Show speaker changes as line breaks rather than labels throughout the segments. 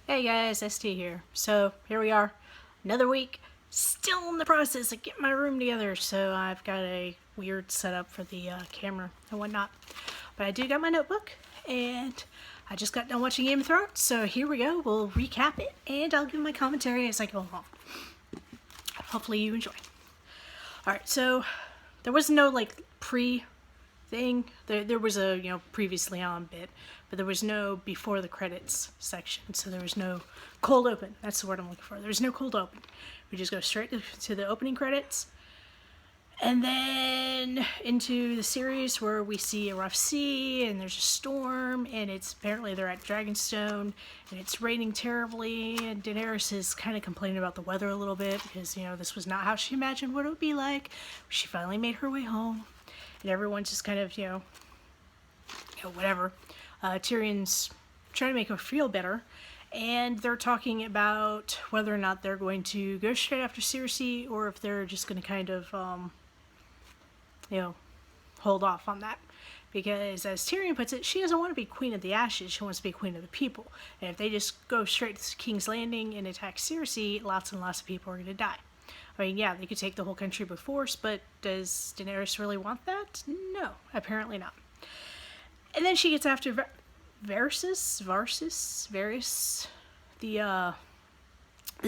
Hey guys, ST here. So here we are, another week, still in the process of getting my room together. So I've got a weird setup for the camera and whatnot. But I do got my notebook, and I just got done watching Game of Thrones. So here we go. We'll recap it, and I'll give my commentary as I go along. Hopefully you enjoy. All right, so there was no pre-thing. There was a previously on bit, but there was no before the credits section. So there was no cold open. That's the word I'm looking for. There was no cold open. We just go straight to the opening credits, and then into the series where we see a rough sea and there's a storm, and it's apparently they're at Dragonstone and it's raining terribly, and Daenerys is kind of complaining about the weather a little bit because this was not how she imagined what it would be like. She finally made her way home, and everyone's just kind of whatever. Tyrion's trying to make her feel better, and they're talking about whether or not they're going to go straight after Cersei or if they're just going to kind of hold off on that. Because as Tyrion puts it, she doesn't want to be Queen of the Ashes, she wants to be Queen of the People. And if they just go straight to King's Landing and attack Cersei, lots and lots of people are going to die. I mean, yeah, they could take the whole country by force, but does Daenerys really want that? No, apparently not. And then she gets after Varys, the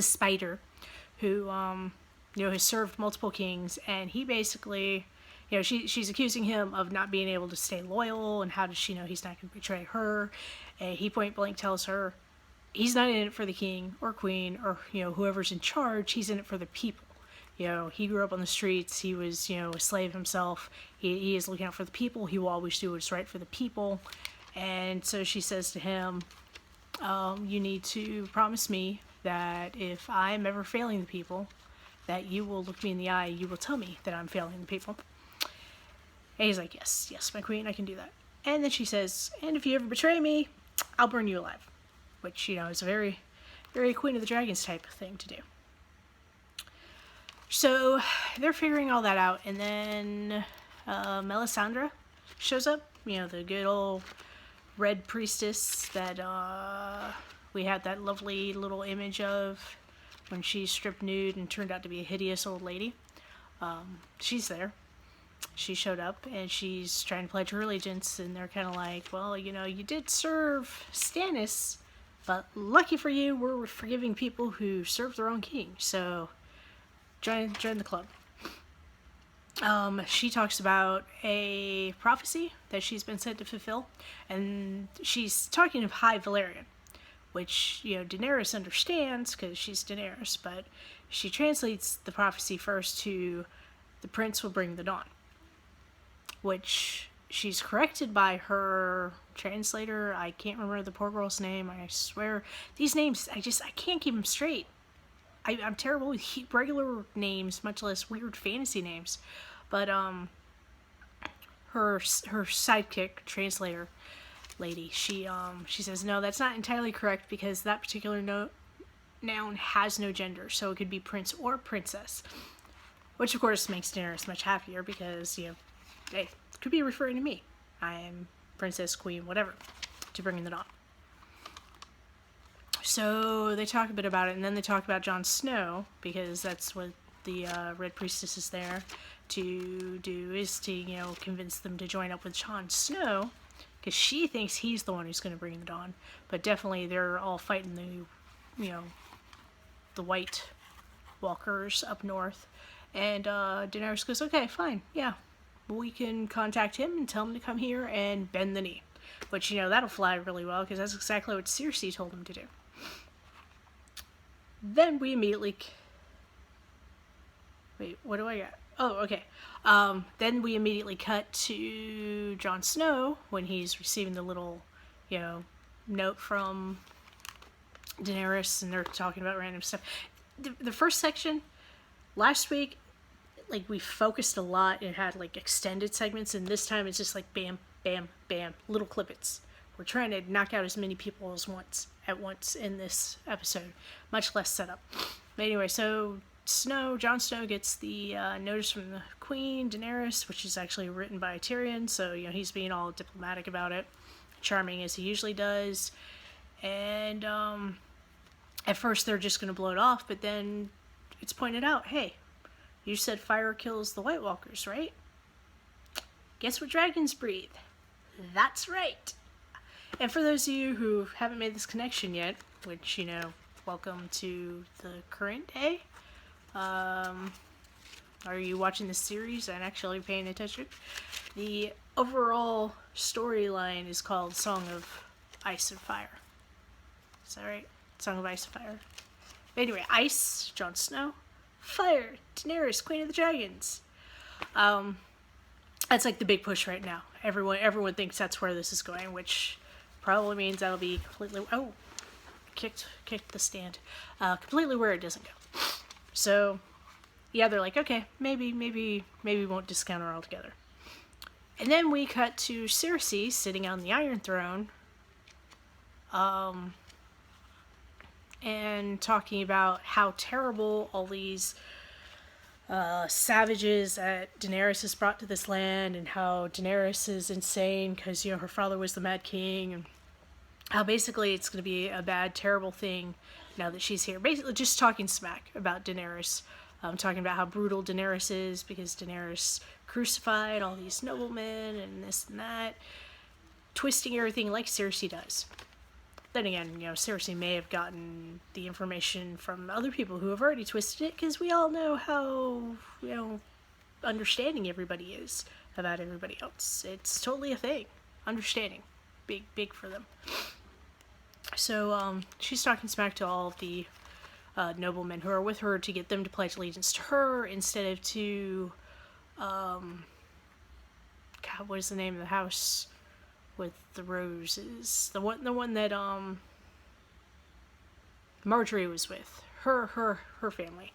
spider, who has served multiple kings, and he basically, she's accusing him of not being able to stay loyal, and how does she know he's not going to betray her? And he point blank tells her he's not in it for the king or queen or whoever's in charge. He's in it for the people. He grew up on the streets. He was a slave himself. He is looking out for the people. He will always do what's right for the people. And so she says to him, you need to promise me that if I am ever failing the people, that you will look me in the eye, you will tell me that I'm failing the people. And he's like, yes, my queen, I can do that. And then she says, and if you ever betray me, I'll burn you alive. Which, is a very, very Queen of the Dragons type of thing to do. So they're figuring all that out, and then Melisandre shows up, the good old red priestess that we had that lovely little image of when she stripped nude and turned out to be a hideous old lady. She's there. She showed up, and she's trying to pledge her allegiance, and they're kind of like, well, you did serve Stannis, but lucky for you, we're forgiving people who serve their own king, so join the club. She talks about a prophecy that she's been sent to fulfill, and she's talking of High Valyrian, which, Daenerys understands because she's Daenerys, but she translates the prophecy first to the prince will bring the dawn, which she's corrected by her translator. I can't remember the poor girl's name. I swear, these names, I can't keep them straight. I'm terrible with regular names, much less weird fantasy names. But her sidekick translator lady, she says no, that's not entirely correct because that particular noun has no gender, so it could be prince or princess, which of course makes Daenerys much happier because hey, it could be referring to me. I am princess, queen, whatever, to bring in the dawn. So they talk a bit about it, and then they talk about Jon Snow, because that's what the Red Priestess is there to do, is to, convince them to join up with Jon Snow, because she thinks he's the one who's going to bring the dawn. But definitely they're all fighting the White Walkers up north. And Daenerys goes, okay, fine, yeah, we can contact him and tell him to come here and bend the knee. Which, that'll fly really well, because that's exactly what Cersei told him to do. Then we immediately... Wait, what do I got? Oh, okay. Then we immediately cut to Jon Snow when he's receiving the little, note from Daenerys, and they're talking about random stuff. The first section, last week, we focused a lot. It had, extended segments, and this time it's just bam, bam, bam, little clippets. We're trying to knock out as many people at once in this episode, much less setup. But anyway, so Jon Snow gets the notice from the Queen, Daenerys, which is actually written by Tyrion, so he's being all diplomatic about it, charming as he usually does. And at first they're just going to blow it off, but then it's pointed out, hey, you said fire kills the White Walkers, right? Guess what dragons breathe? That's right. And for those of you who haven't made this connection yet, which, welcome to the current day. Are you watching this series and actually paying attention? The overall storyline is called Song of Ice and Fire. Is that right? Song of Ice and Fire. Anyway, Ice, Jon Snow. Fire, Daenerys, Queen of the Dragons. That's like the big push right now. Everyone thinks that's where this is going, which probably means that'll be completely... Oh, kicked the stand. Completely where it doesn't go. So, yeah, they're like, okay, maybe we won't discount her altogether. And then we cut to Cersei sitting on the Iron Throne, and talking about how terrible all these savages that Daenerys has brought to this land, and how Daenerys is insane because, her father was the Mad King, and how basically it's going to be a bad, terrible thing now that she's here. Basically just talking smack about Daenerys. Talking about how brutal Daenerys is because Daenerys crucified all these noblemen and this and that. Twisting everything like Cersei does. Then again, Cersei may have gotten the information from other people who have already twisted it, because we all know how, understanding everybody is about everybody else. It's totally a thing. Understanding. Big for them. So, she's talking smack to all of the noblemen who are with her to get them to pledge allegiance to her instead of to, God, what is the name of the house with the roses? The one that, Marjorie was with. Her family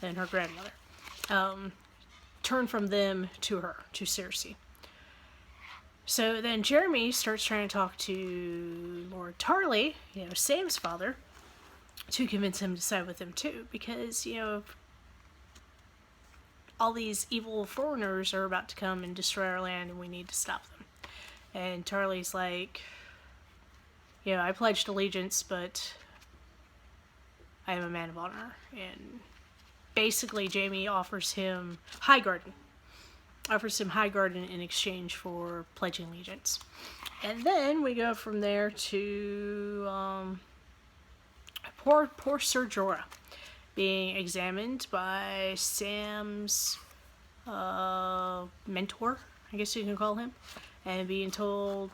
and her grandmother. Turn from them to her, to Cersei. So then Jeremy starts trying to talk to Lord Tarly, Sam's father, to convince him to side with him too, because, all these evil foreigners are about to come and destroy our land and we need to stop them. And Tarly's like, I pledged allegiance, but I am a man of honor. And basically Jaime offers him Highgarden in exchange for pledging allegiance. And then we go from there to poor Ser Jorah being examined by Sam's mentor, I guess you can call him, and being told,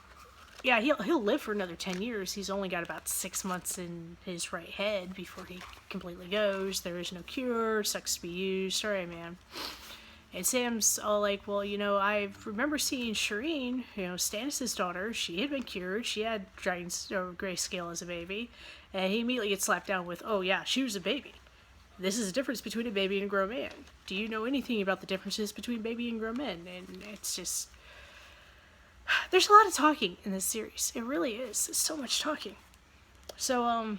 yeah, he'll live for another 10 years. He's only got about 6 months in his right head before he completely goes. There is no cure. Sucks to be you. Sorry, man. And Sam's all like, well, I remember seeing Shireen, Stannis' daughter. She had been cured. She had grayscale as a baby. And he immediately gets slapped down with, oh yeah, she was a baby. This is a difference between a baby and a grown man. Do you know anything about the differences between baby and grown men? And it's just... There's a lot of talking in this series. It really is. There's so much talking. So,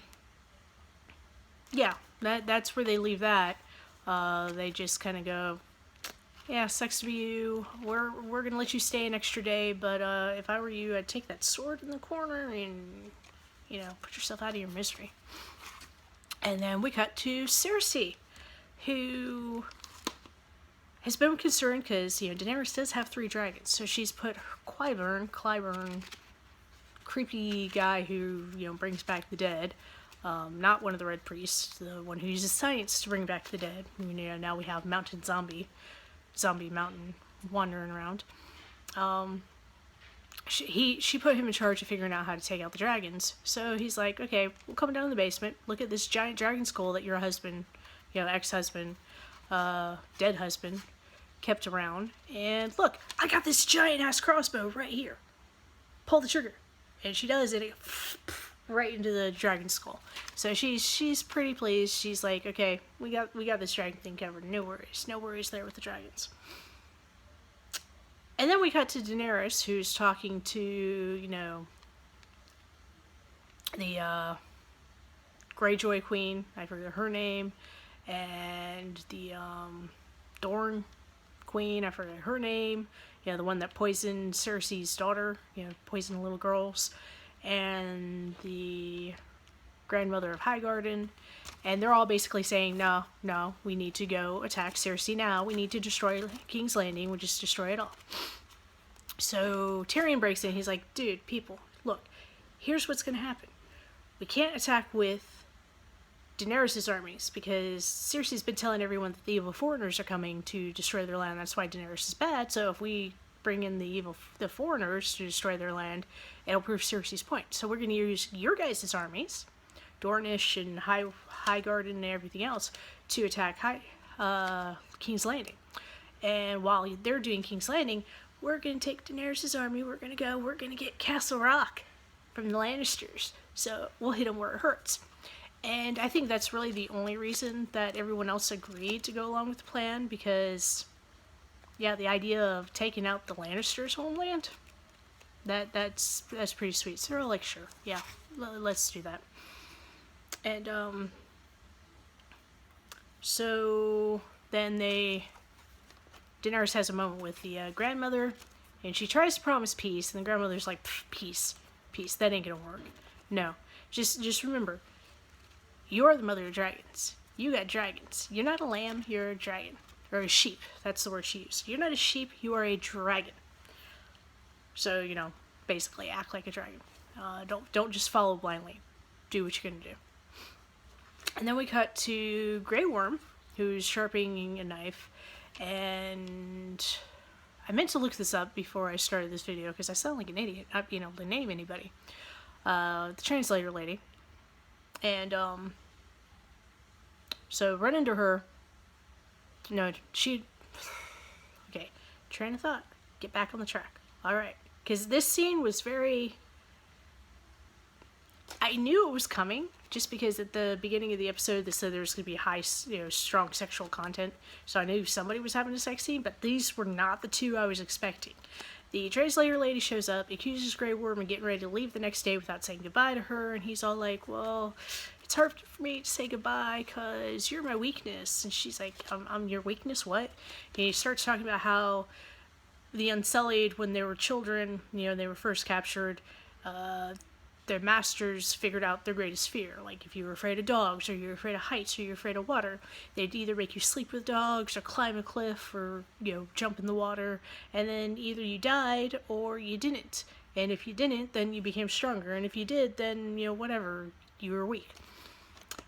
yeah, that's where they leave that. They just kind of go... Yeah, sucks to be you. We're gonna let you stay an extra day, but if I were you, I'd take that sword in the corner and, put yourself out of your misery. And then we cut to Cersei, who has been concerned because, Daenerys does have 3 dragons, so she's put Clyburn, creepy guy who, brings back the dead, not one of the Red Priests, the one who uses science to bring back the dead. Now we have Mountain Zombie Mountain wandering around. She put him in charge of figuring out how to take out the dragons. So he's like, okay, we'll come down in the basement, look at this giant dragon skull that your husband, ex-husband, dead husband, kept around. And look, I got this giant ass crossbow right here. Pull the trigger. And she does, and it right into the dragon skull. So she's pretty pleased. She's like, okay, we got this dragon thing covered. No worries there with the dragons. And then we cut to Daenerys, who's talking to, the Greyjoy Queen, I forget her name, and the Dorne Queen, I forget her name, the one that poisoned Cersei's daughter, poisoned the little girls, and the grandmother of Highgarden, and they're all basically saying, no, we need to go attack Cersei now. We need to destroy King's Landing. We'll just destroy it all. So Tyrion breaks in. He's like, dude, people, look, here's what's going to happen. We can't attack with Daenerys' armies because Cersei's been telling everyone that the evil foreigners are coming to destroy their land. That's why Daenerys is bad. So if we bring in the foreigners to destroy their land, it'll prove Cersei's point. So we're going to use your guys' armies, Dornish and Highgarden and everything else, to attack King's Landing. And while they're doing King's Landing, we're going to take Daenerys' army, we're going to get Castle Rock from the Lannisters. So we'll hit them where it hurts. And I think that's really the only reason that everyone else agreed to go along with the plan, because, yeah, the idea of taking out the Lannisters' homeland, that's pretty sweet. So they're all like, sure, yeah, let's do that. And, so then Daenerys has a moment with the grandmother, and she tries to promise peace, and the grandmother's like, peace, that ain't gonna work. No, just remember, you're the mother of dragons. You got dragons. You're not a lamb, you're a dragon. Or a sheep, that's the word she used. You're not a sheep, you are a dragon. So, basically act like a dragon. Don't just follow blindly. Do what you're gonna do. And then we cut to Grey Worm, who's sharpening a knife, and I meant to look this up before I started this video because I sound like an idiot, not being able to name anybody. The translator lady. And, so run into her. No, okay, train of thought. Get back on the track. Alright. Because this scene was very... I knew it was coming, just because at the beginning of the episode they said there was going to be high, strong sexual content. So I knew somebody was having a sex scene, but these were not the two I was expecting. The translator lady shows up, accuses Grey Worm of getting ready to leave the next day without saying goodbye to her, and he's all like, well, it's hard for me to say goodbye because you're my weakness. And she's like, I'm your weakness? What? And he starts talking about how the Unsullied, when they were children, they were first captured, their masters figured out their greatest fear. Like, if you were afraid of dogs, or you're afraid of heights, or you're afraid of water, they'd either make you sleep with dogs, or climb a cliff, or, jump in the water, and then either you died, or you didn't. And if you didn't, then you became stronger, and if you did, then, whatever, you were weak.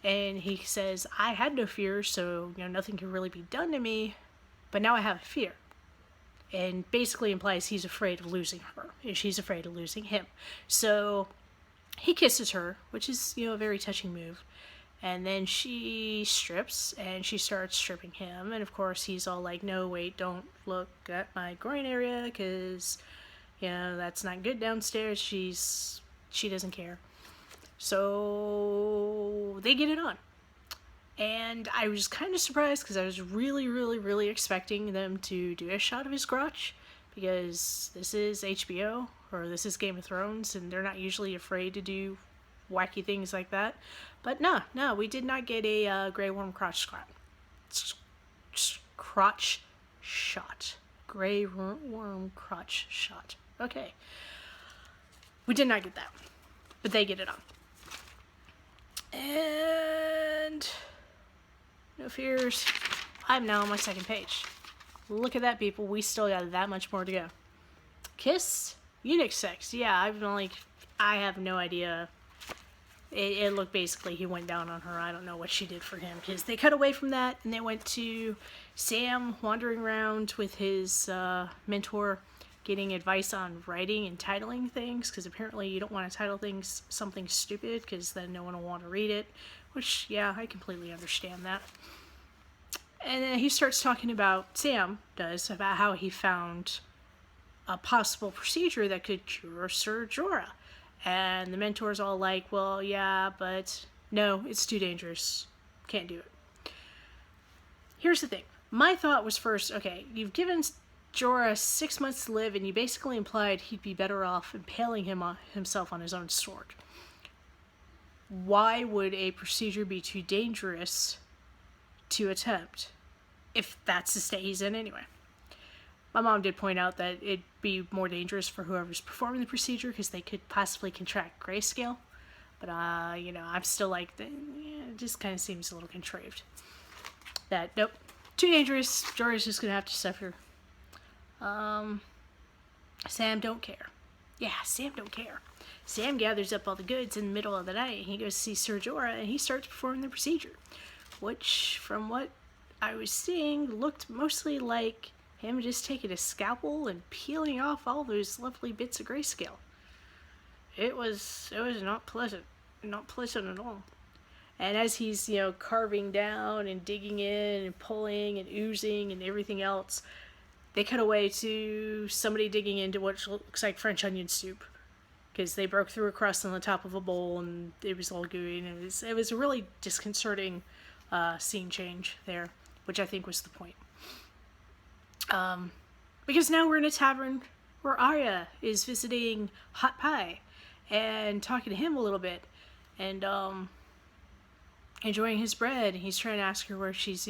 And he says, I had no fear, so, nothing could really be done to me, but now I have a fear. And basically implies he's afraid of losing her, and she's afraid of losing him. So he kisses her, which is, a very touching move. And then she strips, and she starts stripping him. And of course, he's all like, no, wait, don't look at my groin area, because, that's not good downstairs. She doesn't care. So they get it on. And I was kind of surprised, because I was really, really, really expecting them to do a shot of his crotch, because this is HBO, or this is Game of Thrones, and they're not usually afraid to do wacky things like that. But no, we did not get a Grey Worm crotch shot. Grey Worm crotch shot. Okay. We did not get that. But they get it on. And... no fears. I'm now on my second page. Look at that, people. We still got that much more to go. Kiss? Eunuch sex. Yeah, I have no idea. It looked basically he went down on her. I don't know what she did for him, because they cut away from that and they went to Sam wandering around with his mentor, getting advice on writing and titling things, because apparently you don't want to title things something stupid, because then no one will want to read it, which, yeah, I completely understand that. And then he starts talking about, Sam does, about how he found a possible procedure that could cure Ser Jorah. And the mentor's all like, well, yeah, but no, it's too dangerous. Can't do it. Here's the thing. My thought was first, okay, you've given Jorah 6 months to live, and you basically implied he'd be better off impaling himself on his own sword. Why would a procedure be too dangerous to attempt, if that's the state he's in anyway? My mom did point out that it'd be more dangerous for whoever's performing the procedure, because they could possibly contract grayscale. But, I'm still like, it just kind of seems a little contrived. That, nope, too dangerous. Jorah's just going to have to suffer. Sam don't care. Yeah, Sam don't care. Sam gathers up all the goods in the middle of the night. He goes to see Ser Jorah, and he starts performing the procedure, which, from what I was seeing, looked mostly like him just taking a scalpel and peeling off all those lovely bits of grayscale. It was not pleasant at all. And as he's, carving down and digging in and pulling and oozing and everything else, they cut away to somebody digging into what looks like French onion soup, because they broke through a crust on the top of a bowl and it was all gooey, and it was a really disconcerting scene change there, which I think was the point. Because now we're in a tavern where Arya is visiting Hot Pie and talking to him a little bit, and enjoying his bread. He's trying to ask her where she's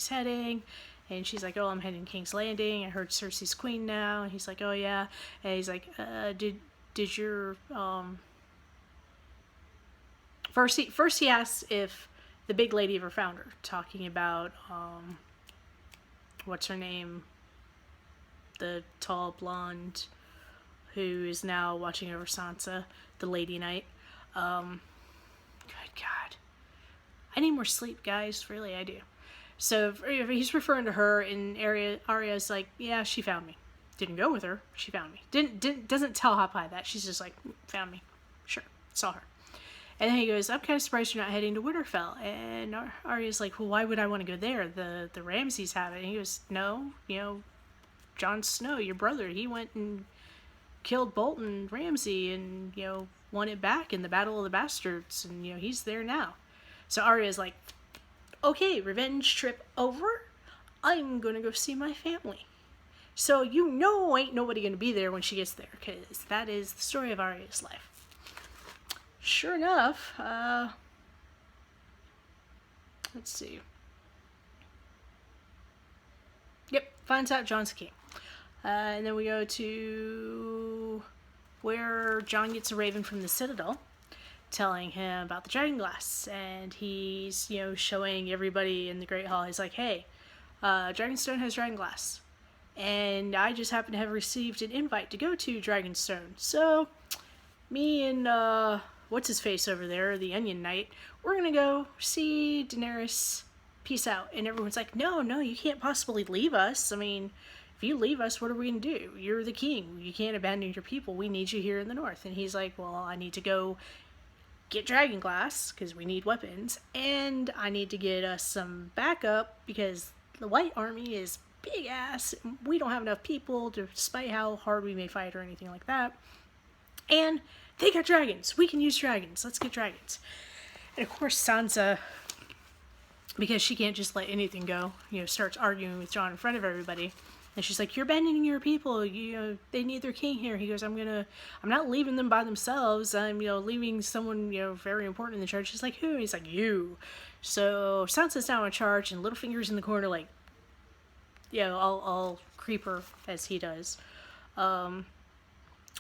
heading. And she's like, oh, I'm heading to King's Landing. I heard Cersei's queen now. And he's like, oh, yeah. And he's like, did your... First he asks if the big lady ever found her. Talking about, what's her name? The tall blonde who is now watching over Sansa. The Lady Knight. Good God. I need more sleep, guys. Really, I do. So he's referring to her, and Arya's like, yeah, she found me. Didn't go with her. She found me. Doesn't tell Hot Pie that. She's just like, found me. Sure. Saw her. And then he goes, I'm kind of surprised you're not heading to Winterfell. And Arya's like, well, why would I want to go there? The Ramsays have it. And he goes, no, Jon Snow, your brother, he went and killed Bolton Ramsay and, won it back in the Battle of the Bastards. And, he's there now. So Arya's like, okay, revenge trip over. I'm gonna go see my family. So ain't nobody gonna be there when she gets there, because that is the story of Arya's life. Sure enough, let's see. Yep, finds out Jon's king. And then we go to where Jon gets a raven from the Citadel, telling him about the dragonglass, and he's, showing everybody in the Great Hall. He's like, hey, Dragonstone has dragonglass, and I just happen to have received an invite to go to Dragonstone. So, me and, what's-his-face over there, the Onion Knight, we're gonna go see Daenerys. Peace out. And everyone's like, no, you can't possibly leave us. I mean, if you leave us, what are we gonna do? You're the king. You can't abandon your people. We need you here in the north. And he's like, well, I need to go get dragonglass, because we need weapons, and I need to get us some backup, because the White Army is big ass, and we don't have enough people, despite how hard we may fight or anything like that. And they got dragons. We can use dragons. Let's get dragons. And of course Sansa, because she can't just let anything go, starts arguing with Jon in front of everybody. And she's like, you're abandoning your people. They need their king here. He goes, I'm not leaving them by themselves. I'm, leaving someone, very important in the charge. She's like, who? And he's like, you. So Sansa's now in charge, and Littlefinger's in the corner, like, all creeper as he does. And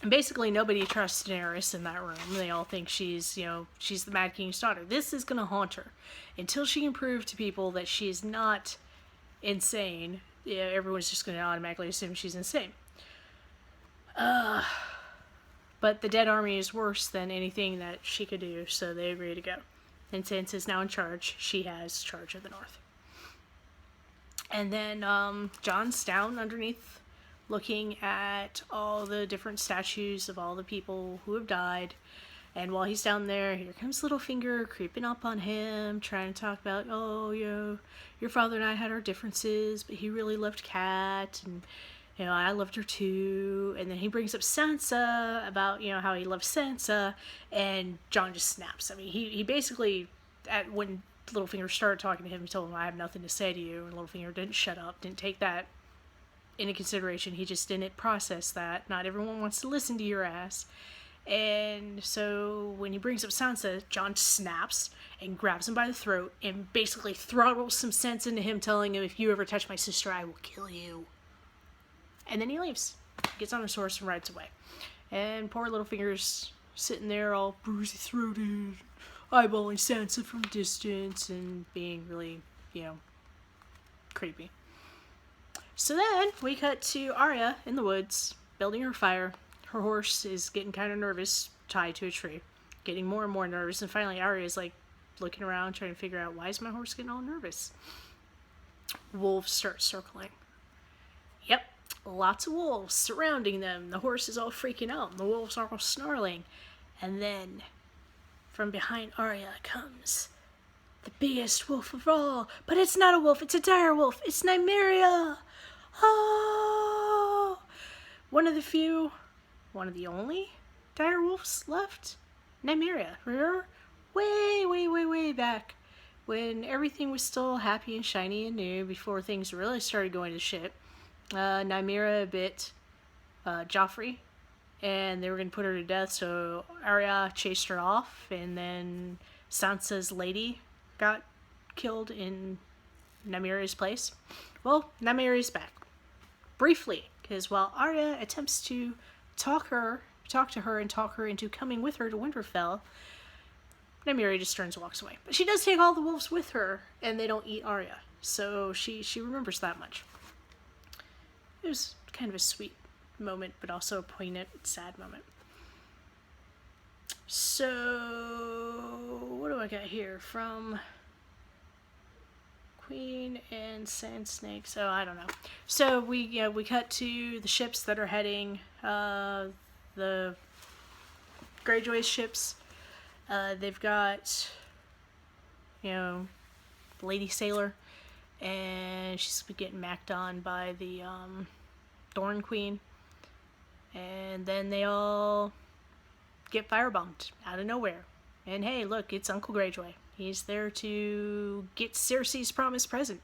basically nobody trusts Daenerys in that room. They all think she's the Mad King's daughter. This is going to haunt her until she can prove to people that she's not insane. Everyone's just going to automatically assume she's insane. But the Dead Army is worse than anything that she could do, so they agree to go. And Sansa is now in charge. She has charge of the north. And then Jon's down underneath, looking at all the different statues of all the people who have died. And while he's down there, here comes Littlefinger creeping up on him, trying to talk about, your father and I had our differences, but he really loved Kat, and, I loved her too. And then he brings up Sansa, about, how he loves Sansa, and Jon just snaps. I mean, he basically, when Littlefinger started talking to him, he told him, I have nothing to say to you, and Littlefinger didn't shut up, didn't take that into consideration. He just didn't process that. Not everyone wants to listen to your ass. And so when he brings up Sansa, Jon snaps and grabs him by the throat and basically throttles some sense into him, telling him, if you ever touch my sister, I will kill you. And then he leaves, gets on his horse and rides away. And poor Littlefinger's sitting there all bruisey-throated, eyeballing Sansa from a distance and being really, creepy. So then we cut to Arya in the woods, building her fire. Her horse is getting kind of nervous, tied to a tree, getting more and more nervous, and finally Arya is like looking around trying to figure out, why is my horse getting all nervous? Wolves start circling. Yep, lots of wolves surrounding them. The horse is all freaking out, and the wolves are all snarling. And then, from behind Arya comes the biggest wolf of all. But it's not a wolf, it's a dire wolf. It's Nymeria! Oh! One of the only dire wolves left. Nymeria, remember? Way back, when everything was still happy and shiny and new, before things really started going to shit. Nymeria bit Joffrey, and they were going to put her to death, so Arya chased her off, and then Sansa's lady got killed in Nymeria's place. Well, Nymeria's back. Briefly, because while Arya attempts to talk to her and talk her into coming with her to Winterfell, Nymeria just turns and walks away. But she does take all the wolves with her, and they don't eat Arya. So she remembers that much. It was kind of a sweet moment, but also a poignant, sad moment. So, what do I got here? From Queen and Sand Snakes. Oh, I don't know. So we cut to the ships that are heading, the Greyjoy's ships. They've got, Lady Sailor, and she's getting macked on by the Dorne Queen. And then they all get firebombed out of nowhere. And hey, look, it's Uncle Greyjoy. He's there to get Cersei's promised present.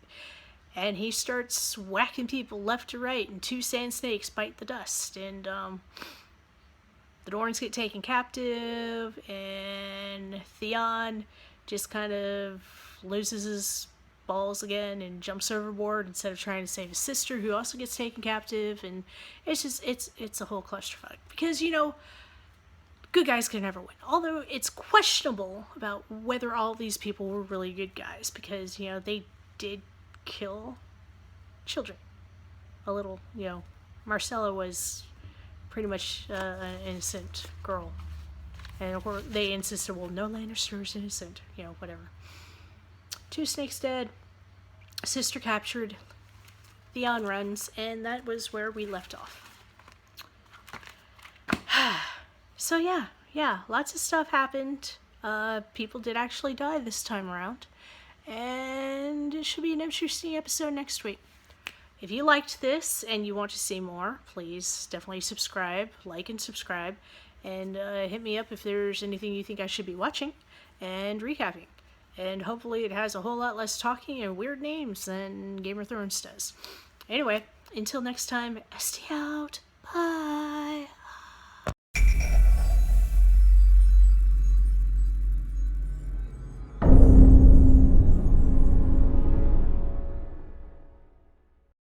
And he starts whacking people left to right, and 2 sand snakes bite the dust. And the Dorns get taken captive, and Theon just kind of loses his balls again and jumps overboard instead of trying to save his sister, who also gets taken captive. And it's a whole clusterfuck. Because, good guys can never win. Although it's questionable about whether all these people were really good guys, because, they did kill children. A little, Marcella was pretty much an innocent girl. And they insisted, well, no Lannister is innocent. Whatever. 2 snakes dead. Sister captured. Theon runs. And that was where we left off. So yeah, lots of stuff happened. People did actually die this time around. And it should be an interesting episode next week. If you liked this and you want to see more, please definitely subscribe, like and subscribe, and hit me up if there's anything you think I should be watching and recapping. And hopefully it has a whole lot less talking and weird names than Game of Thrones does. Anyway, until next time, stay out. Bye.